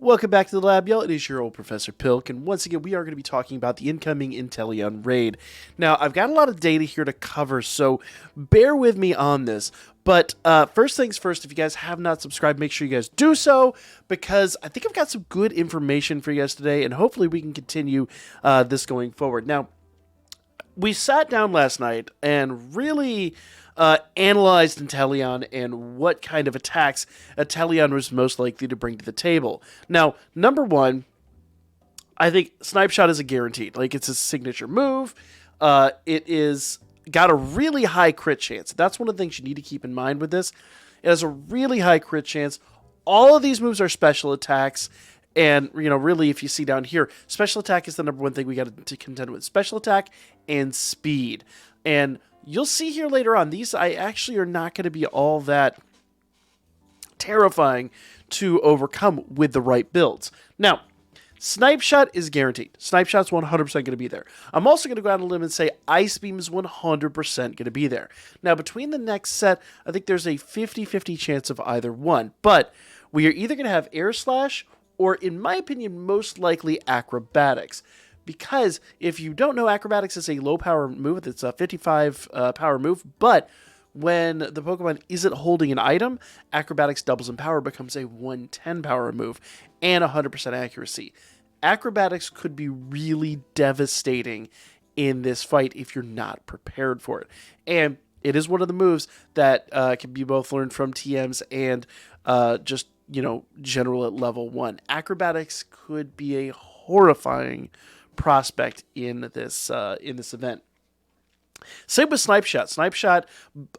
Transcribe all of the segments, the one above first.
Welcome back to the lab, y'all. It is your old Professor Pilk, and once again, we are going to be talking about the incoming Inteleon raid. Now, I've got a lot of data here to cover, so bear with me on this. But first things first, if you guys have not subscribed, make sure you guys do so, because I think I've got some good information for you guys today, and hopefully we can continue this going forward. Now, we sat down last night and really analyzed Inteleon and what kind of attacks Inteleon was most likely to bring to the table. Now, number one, I think Snipe Shot is a guaranteed. Like, it's a signature move. It is got a really high crit chance. That's one of the things you need to keep in mind with this. It has a really high crit chance. All of these moves are special attacks. And, you know, really, if you see down here, special attack is the number one thing we got to contend with. Special attack and speed. And you'll see here later on, these I actually are not going to be all that terrifying to overcome with the right builds. Now, Snipe Shot is guaranteed. Snipe Shot's 100% going to be there. I'm also going to go out on a limb and say Ice Beam is 100% going to be there. Now, between the next set, I think there's a 50-50 chance of either one. But we are either going to have Air Slash or, in my opinion, most likely Acrobatics. Because if you don't know, Acrobatics is a low power move. It's a 55 power move, but when the Pokemon isn't holding an item, Acrobatics doubles in power, becomes a 110 power move, and 100% accuracy. Acrobatics could be really devastating in this fight if you're not prepared for it. And it is one of the moves that can be both learned from TMs and just, you know, general at level 1. Acrobatics could be a horrifying prospect in this event. Same with Snipe Shot. Snipe Shot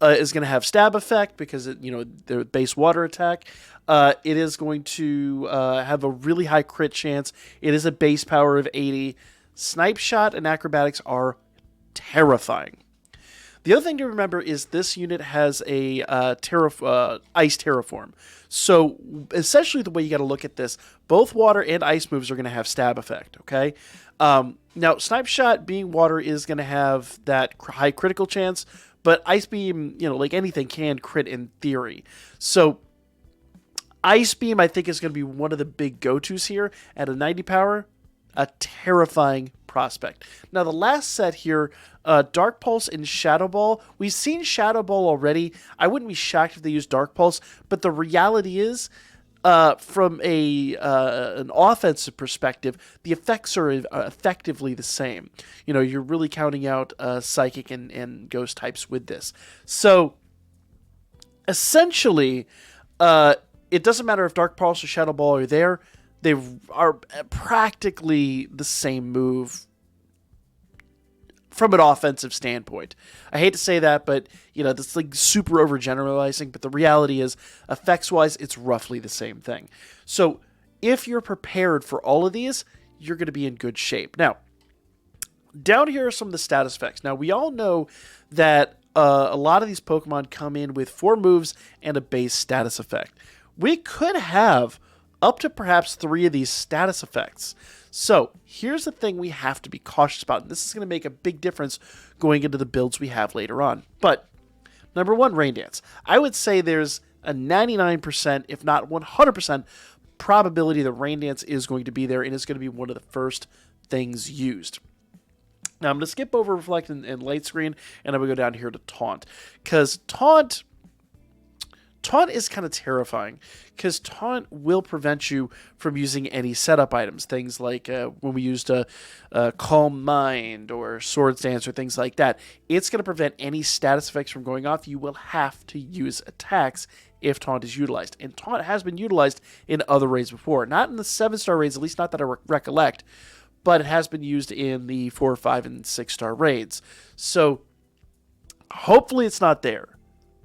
is going to have stab effect because it, you know, the base water attack. It is going to have a really high crit chance. It is a base power of 80. Snipe Shot and Acrobatics are terrifying. The other thing to remember is this unit has a ice terraform. So essentially the way you got to look at this, both water and ice moves are going to have stab effect, okay? Now, Snipe Shot being water is going to have that high critical chance, but Ice Beam, you know, like anything, can crit in theory. So Ice Beam, I think, is going to be one of the big go-tos here at a 90 power. A terrifying prospect. Now, the last set here, Dark Pulse and Shadow Ball. We've seen Shadow Ball already. I wouldn't be shocked if they used Dark Pulse, but the reality is, from an offensive perspective, the effects are effectively the same. You know, you're really counting out Psychic and Ghost types with this. So, essentially, it doesn't matter if Dark Pulse or Shadow Ball are there. They are practically the same move from an offensive standpoint. I hate to say that, but, you know, that's like super overgeneralizing, but the reality is, effects-wise, it's roughly the same thing. So, if you're prepared for all of these, you're going to be in good shape. Now, down here are some of the status effects. Now, we all know that a lot of these Pokemon come in with 4 moves and a base status effect. We could have up to perhaps 3 of these status effects. So here's the thing we have to be cautious about, and this is going to make a big difference going into the builds we have later on. But number 1, Rain Dance. I would say there's a 99%, if not 100%, probability that Rain Dance is going to be there and is going to be one of the first things used. Now I'm going to skip over Reflect and Light Screen, and I'm going to go down here to Taunt, because Taunt is kind of terrifying, because Taunt will prevent you from using any setup items. Things like when we used a Calm Mind or Swords Dance or things like that. It's going to prevent any status effects from going off. You will have to use attacks if Taunt is utilized. And Taunt has been utilized in other raids before. Not in the 7-star raids, at least not that I recollect, but it has been used in the 4, 5, and 6-star raids. So hopefully it's not there.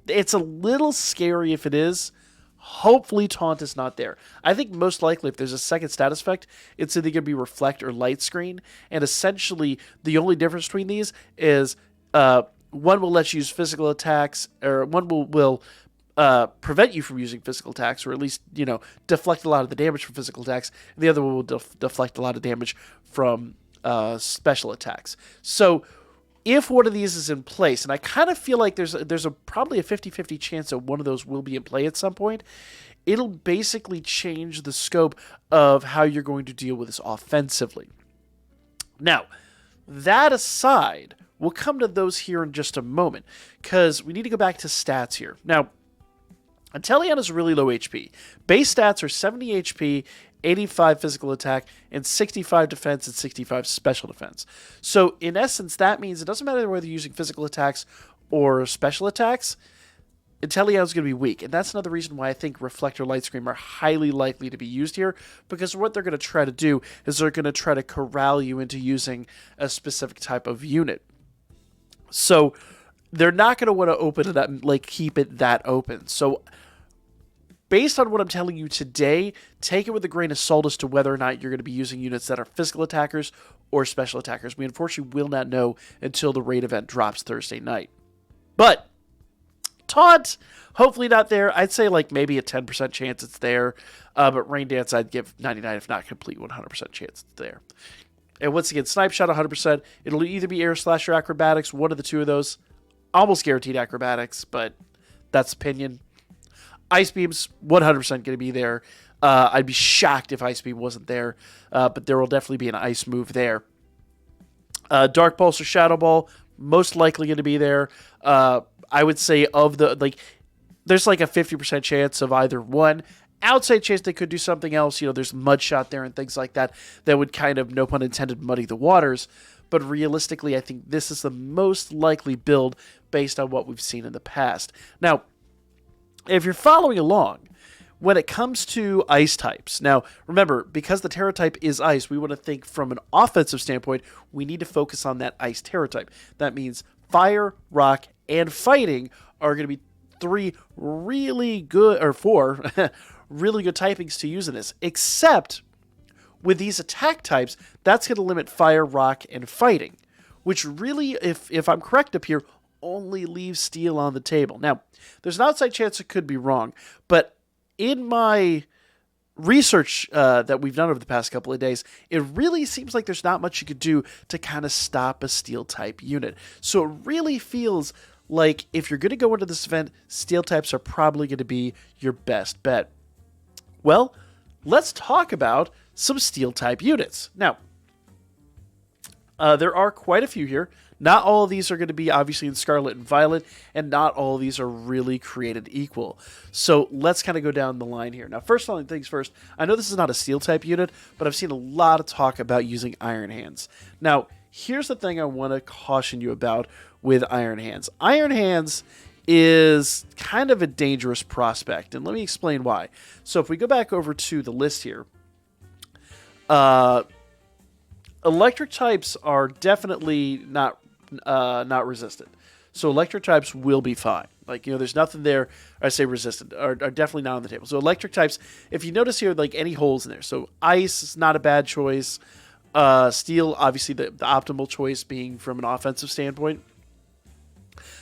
It's a little scary if it is. Hopefully Taunt is not there. I think most likely if there's a second status effect, it's either going to be Reflect or Light Screen. And essentially the only difference between these is one will let you use physical attacks, or one will prevent you from using physical attacks, or at least, you know, deflect a lot of the damage from physical attacks. And the other one will deflect a lot of damage from special attacks. So if one of these is in place, and I kind of feel like there's probably a 50-50 chance that one of those will be in play at some point, it'll basically change the scope of how you're going to deal with this offensively. Now, that aside, we'll come to those here in just a moment, because we need to go back to stats here. Now, Inteleon is really low HP. Base stats are 70 HP, 85 physical attack, and 65 defense and 65 special defense. So, in essence, that means it doesn't matter whether you're using physical attacks or special attacks, Inteleon is going to be weak. And that's another reason why I think Reflector Light Scream are highly likely to be used here, because what they're going to try to do is they're going to try to corral you into using a specific type of unit. So, they're not going to want to open it up and keep it that open. So, based on what I'm telling you today, take it with a grain of salt as to whether or not you're going to be using units that are physical attackers or special attackers. We unfortunately will not know until the raid event drops Thursday night. But Taunt, hopefully not there. I'd say maybe a 10% chance it's there. But Rain Dance, I'd give 99, if not complete 100% chance it's there. And once again, Snipe Shot 100%. It'll either be Air Slash or Acrobatics, one of the two of those. Almost guaranteed Acrobatics, but that's opinion. Ice Beam's 100% going to be there. I'd be shocked if Ice Beam wasn't there, but there will definitely be an Ice move there. Dark Pulse or Shadow Ball, most likely going to be there. I would say of the, there's a 50% chance of either one. Outside chance they could do something else. There's Mud Shot there and things like that would kind of, no pun intended, muddy the waters. But realistically, I think this is the most likely build based on what we've seen in the past. Now, if you're following along, when it comes to ice types, now remember, because the Tera type is ice, we want to think from an offensive standpoint, we need to focus on that ice Tera type. That means fire, rock, and fighting are going to be four really good typings to use in this, except with these attack types, that's going to limit fire, rock, and fighting, which really, if I'm correct up here, only leaves steel on the table. Now, there's an outside chance it could be wrong, but in my research that we've done over the past couple of days, it really seems like there's not much you could do to kind of stop a steel type unit. So it really feels like if you're going to go into this event, steel types are probably going to be your best bet. Well, let's talk about some steel type units. Now, there are quite a few here. Not all of these are going to be obviously in Scarlet and Violet, and not all of these are really created equal. So let's kind of go down the line here. Now, first things first, I know this is not a steel type unit, but I've seen a lot of talk about using Iron Hands. Now, here's the thing I want to caution you about with Iron Hands. Iron Hands is kind of a dangerous prospect, and let me explain why. So if we go back over to the list here, electric types are definitely not resistant. So electric types will be fine. There's nothing there, I say resistant, are definitely not on the table. So electric types, if you notice here, any holes in there. So ice is not a bad choice. Steel, obviously the optimal choice being from an offensive standpoint.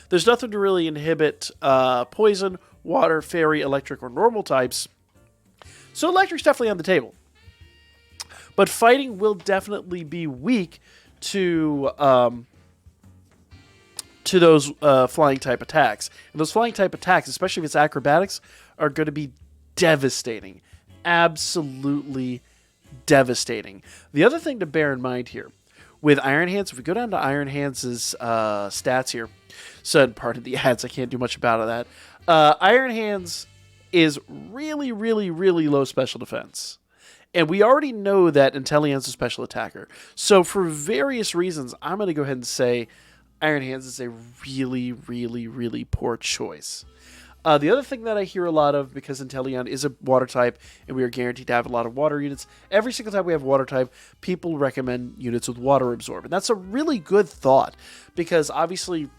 There's nothing to really inhibit poison, water, fairy, electric, or normal types. So electric's definitely on the table. But fighting will definitely be weak to those flying type attacks. And those flying type attacks, especially if it's acrobatics, are going to be devastating. Absolutely devastating. The other thing to bear in mind here, with Iron Hands, if we go down to Iron Hands' stats here, so pardon the ads, I can't do much about that. Iron Hands is really, really, really low special defense. And we already know that Inteleon's a special attacker. So for various reasons, I'm going to go ahead and say Iron Hands is a really, really, really poor choice. The other thing that I hear a lot of, because Inteleon is a water type, and we are guaranteed to have a lot of water units, every single time we have water type, people recommend units with water absorb. And that's a really good thought, because obviously,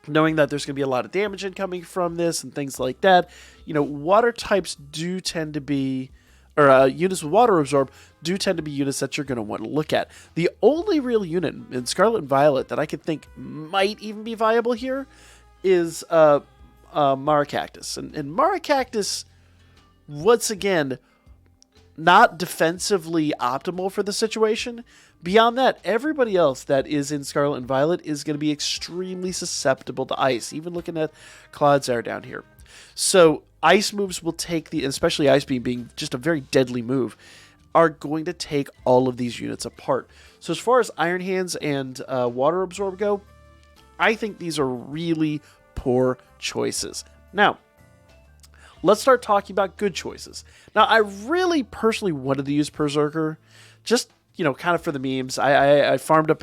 knowing that there's going to be a lot of damage incoming from this and things like that, water types do tend to be, or units with water absorb do tend to be units that you're going to want to look at. The only real unit in Scarlet and Violet that I could think might even be viable here is Maracactus. And Maracactus, once again, not defensively optimal for the situation. Beyond that, everybody else that is in Scarlet and Violet is going to be extremely susceptible to ice, even looking at Clodsire down here. So ice moves will take especially Ice Beam being just a very deadly move, are going to take all of these units apart. So as far as Iron Hands and Water Absorb go, I think these are really poor choices. Now, let's start talking about good choices. Now, I really personally wanted to use Berserker, just, kind of for the memes. I farmed up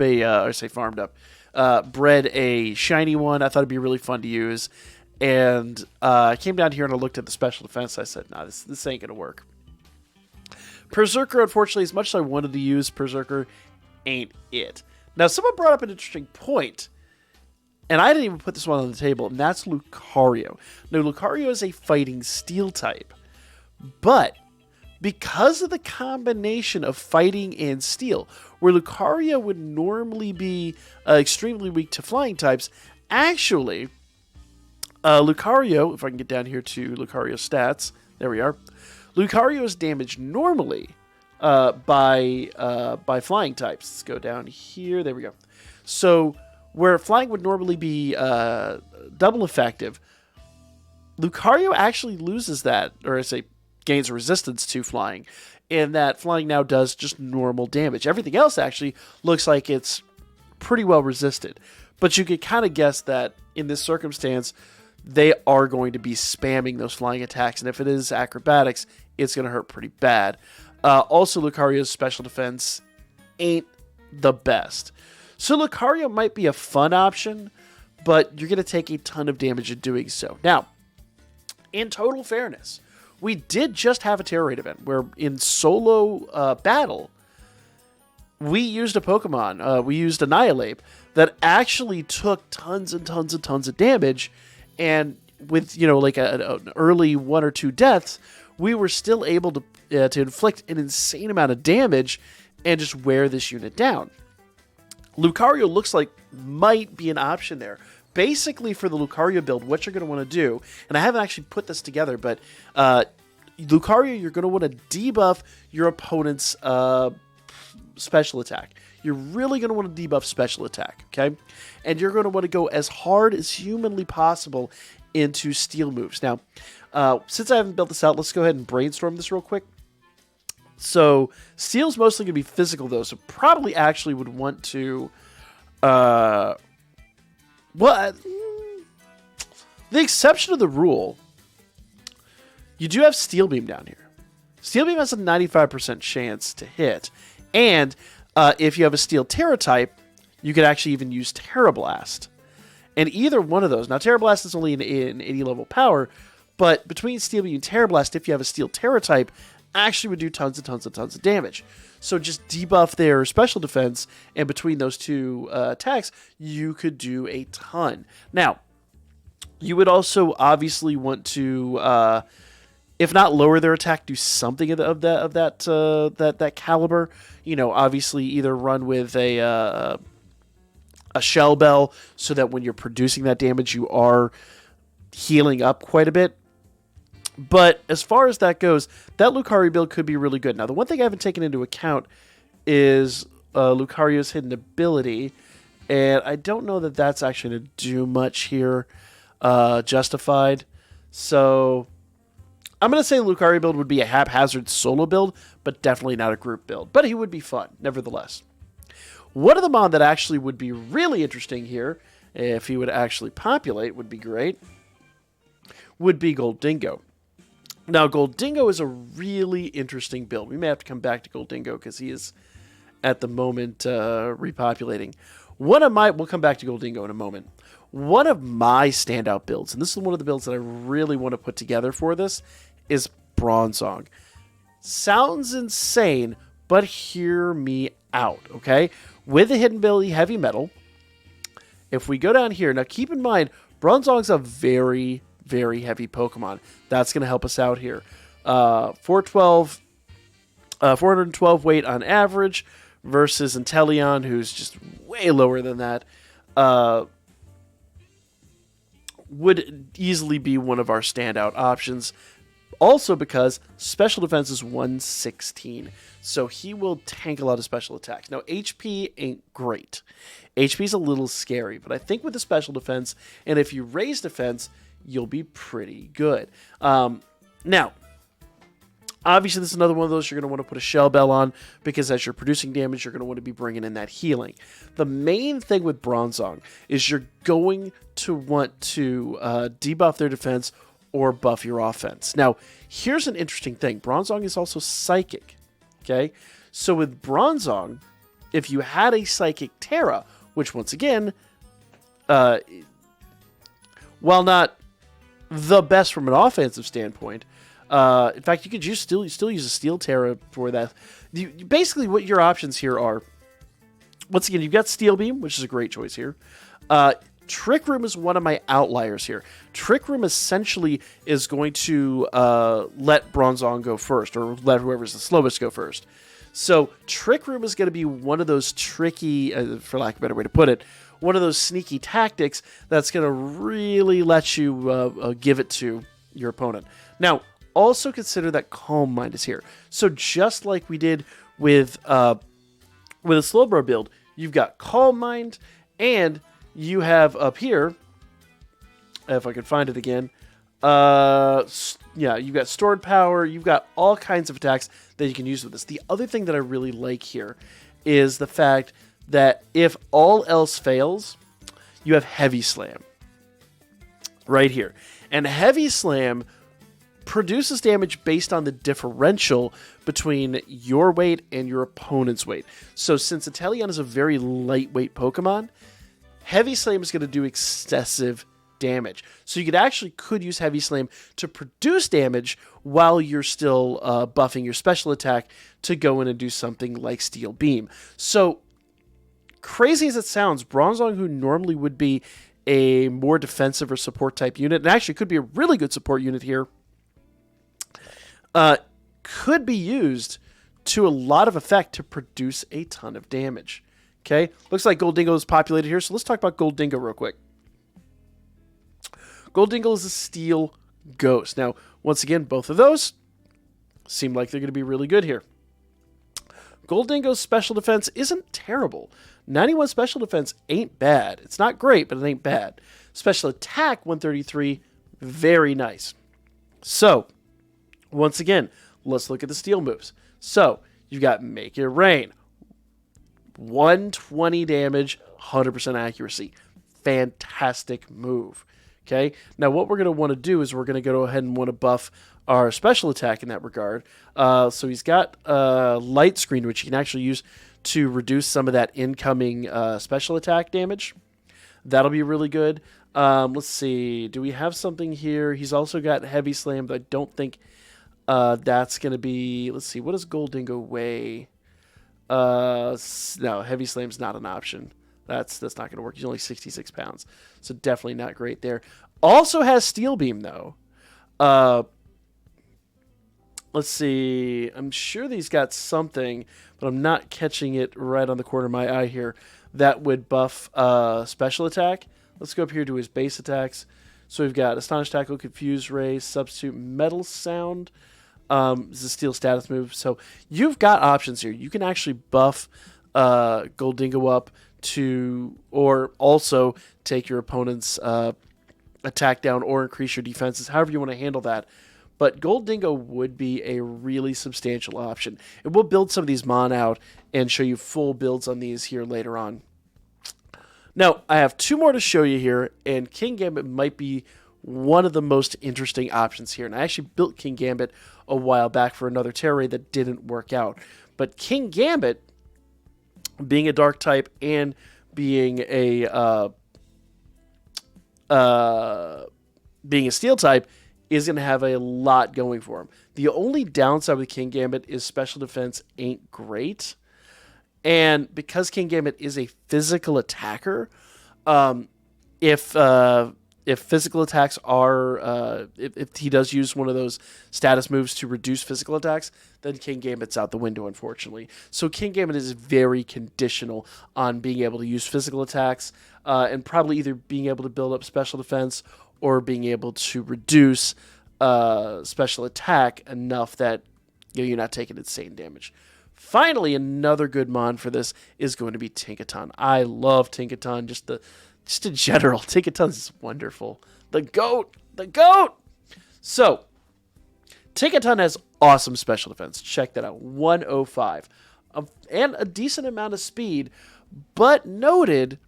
bred a shiny one. I thought it'd be really fun to use. And I came down here and I looked at the special defense. I said, nah, this ain't going to work. Berserker, unfortunately, as much as I wanted to use Berserker, ain't it. Now, someone brought up an interesting point, and I didn't even put this one on the table, and that's Lucario. Now, Lucario is a fighting steel type, but because of the combination of fighting and steel, where Lucario would normally be extremely weak to flying types, actually, Lucario, if I can get down here to Lucario stats, there we are. Lucario is damaged normally by flying types. Let's go down here. There we go. So where flying would normally be double effective, Lucario actually loses that, or I say gains resistance to flying, and that flying now does just normal damage. Everything else actually looks like it's pretty well resisted. But you could kind of guess that in this circumstance, they are going to be spamming those flying attacks, and if it is acrobatics, it's going to hurt pretty bad. Also, Lucario's special defense ain't the best. So Lucario might be a fun option, but you're going to take a ton of damage in doing so. Now, in total fairness, we did just have a Tera Raid event where in solo battle, we used a Pokemon, we used Annihilate, that actually took tons and tons and tons of damage, and with, like an early 1 or 2 deaths, we were still able to inflict an insane amount of damage and just wear this unit down. Lucario looks like might be an option there. Basically, for the Lucario build, what you're going to want to do, and I haven't actually put this together, but Lucario, you're going to want to debuff your opponent's special attack. You're really going to want to debuff special attack, okay? And you're going to want to go as hard as humanly possible into steel moves. Now, since I haven't built this out, let's go ahead and brainstorm this real quick. So, steel's mostly going to be physical, though, so probably actually would want to... the exception of the rule, you do have Steel Beam down here. Steel Beam has a 95% chance to hit, and if you have a Steel Terra type, you could actually even use Terra Blast. And either one of those, now Terra Blast is only in 80 level power, but between Steel Beam and Terra Blast, if you have a Steel Terra type, actually would do tons and tons and tons of damage. So just debuff their special defense, and between those two attacks, you could do a ton. Now, you would also obviously want to, if not lower their attack, do something of that caliber. Obviously either run with a Shell Bell so that when you're producing that damage, you are healing up quite a bit. But as far as that goes, that Lucario build could be really good. Now, the one thing I haven't taken into account is Lucario's hidden ability, and I don't know that that's actually going to do much here, justified. So I'm going to say Lucario build would be a haphazard solo build, but definitely not a group build. But he would be fun, nevertheless. One of the mon that actually would be really interesting here, if he would actually populate, would be great, would be Gold Dingo. Now, Gold Dingo is a really interesting build. We may have to come back to Gold Dingo because he is, at the moment, repopulating. We'll come back to Gold Dingo in a moment. One of my standout builds, and this is one of the builds that I really want to put together for this, is Bronzong. Sounds insane, but hear me out, okay? With the hidden ability Heavy Metal, if we go down here, now keep in mind, Bronzong's a very, very heavy Pokemon. That's going to help us out here. 412 weight on average versus Inteleon, who's just way lower than that. Would easily be one of our standout options. Also because special defense is 116. So he will tank a lot of special attacks. Now, HP ain't great. HP is a little scary, but I think with the special defense, and if you raise defense, you'll be pretty good. Now, obviously, this is another one of those you're going to want to put a Shell Bell on, because as you're producing damage, you're going to want to be bringing in that healing. The main thing with Bronzong is you're going to want to debuff their defense or buff your offense. Now, here's an interesting thing. Bronzong is also Psychic, okay? So with Bronzong, if you had a Psychic Tera, which once again, while not the best from an offensive standpoint, in fact, you could still use a Steel Tera for that. Basically, what your options here are, once again, you've got Steel Beam, which is a great choice here. Trick Room is one of my outliers here. Trick Room essentially is going to let Bronzong go first, or let whoever's the slowest go first. So Trick Room is going to be one of those tricky, for lack of a better way to put it, one of those sneaky tactics that's going to really let you give it to your opponent. Now, also consider that Calm Mind is here. So just like we did with a Slowbro build, you've got Calm Mind, and you have up here, if I can find it again, yeah, you've got Stored Power, you've got all kinds of attacks that you can use with this. The other thing that I really like here is the fact that if all else fails, you have Heavy Slam right here. And Heavy Slam produces damage based on the differential between your weight and your opponent's weight. So since Inteleon is a very lightweight Pokemon, Heavy Slam is going to do excessive damage. So you could use Heavy Slam to produce damage while you're still buffing your special attack to go in and do something like Steel Beam. So crazy as it sounds, Bronzong, who normally would be a more defensive or support type unit, and actually could be a really good support unit here, could be used to a lot of effect to produce a ton of damage. Okay, looks like Gold Dingo is populated here, so let's talk about Gold Dingo real quick. Gold Dingo is a Steel Ghost. Now, once again, both of those seem like they're going to be really good here. Gold Dingo's special defense isn't terrible. 91 special defense ain't bad. It's not great, but it ain't bad. Special attack, 133, very nice. So, once again, let's look at the Steel moves. So, you've got Make It Rain. 120 damage, 100% accuracy. Fantastic move. Okay, now what we're going to want to do is we're going to go ahead and want to buff our special attack in that regard. So he's got Light Screen, which you can actually use to reduce some of that incoming special attack damage. That'll be really good. Let's see. Do we have something here? He's also got Heavy Slam, but I don't think that's going to be... Let's see. What does Gold Dingo weigh? No, Heavy Slam's not an option. That's not going to work. He's only 66 pounds. So definitely not great there. Also has Steel Beam, though. Let's see. I'm sure he's got something, but I'm not catching it right on the corner of my eye here. That would buff special attack. Let's go up here to his base attacks. So we've got Astonish Tackle, Confuse Ray, Substitute Metal Sound. This is a Steel status move. So you've got options here. You can actually buff Gold Dingo up to, or also take your opponent's attack down or increase your defenses, however you want to handle that. But Gold Dingo would be a really substantial option. And we'll build some of these Mon out and show you full builds on these here later on. Now, I have two more to show you here, and King Gambit might be one of the most interesting options here. And I actually built King Gambit a while back for another Tera Raid that didn't work out. But King Gambit, being a dark type and being a steel type, is going to have a lot going for him. The only downside with King Gambit is special defense ain't great. And because King Gambit is a physical attacker, if physical attacks are, if he does use one of those status moves to reduce physical attacks, then King Gambit's out the window, unfortunately. So King Gambit is very conditional on being able to use physical attacks, and probably either being able to build up special defense or being able to reduce special attack enough that you're not taking insane damage. Finally, another good mon for this is going to be Tinkerton. I love Tinkerton, just in general. Tinkerton is wonderful. The GOAT. The GOAT! So, Tinkerton has awesome special defense. Check that out. 105. And a decent amount of speed, but noted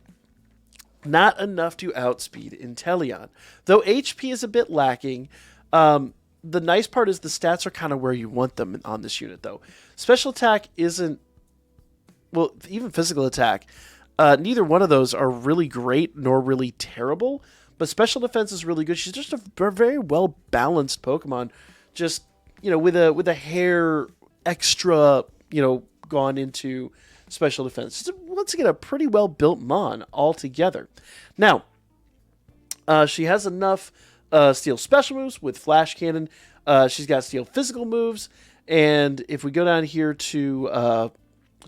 not enough to outspeed Inteleon. Though HP is a bit lacking, the nice part is the stats are kind of where you want them on this unit, though. Special attack isn't... Well, even physical attack, neither one of those are really great nor really terrible, but special defense is really good. She's just a very well-balanced Pokemon, just, with a hair extra, gone into special defense. Just, once again, a pretty well-built Mon altogether. Now, she has enough steel special moves with Flash Cannon. She's got steel physical moves, and if we go down here to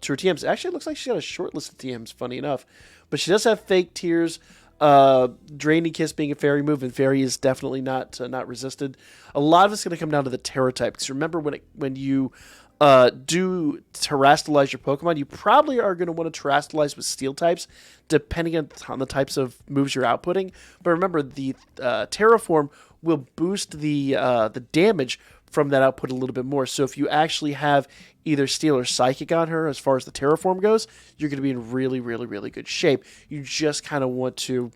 her TMs, actually it looks like she's got a short list of TMs, funny enough, but she does have Fake Tears, Draining Kiss being a fairy move, and fairy is definitely not resisted. A lot of it's going to come down to the Terra type, because remember when you do terrestrialize your Pokemon, you probably are going to want to terrestrialize with steel types, depending on the types of moves you're outputting. But remember, the Terraform will boost the damage from that output a little bit more. So if you actually have either Steel or Psychic on her as far as the Terraform goes, you're going to be in really, really, really good shape. You just kind of want to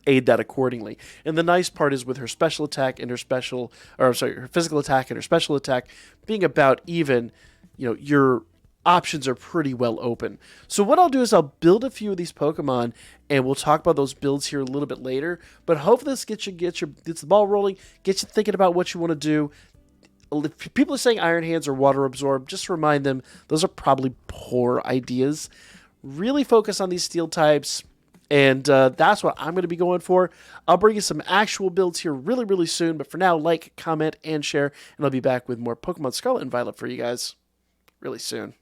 aid that accordingly. And the nice part is with her special attack and her her physical attack and her special attack being about even, your options are pretty well open. So what I'll do is I'll build a few of these Pokemon, and we'll talk about those builds here a little bit later. But hopefully this gets the ball rolling, gets you thinking about what you want to do. If people are saying Iron Hands or Water Absorb, just remind them those are probably poor ideas. Really focus on these steel types, and that's what I'm going to be going for. I'll bring you some actual builds here really, really soon. But for now, like, comment, and share, and I'll be back with more Pokemon Scarlet and Violet for you guys really soon.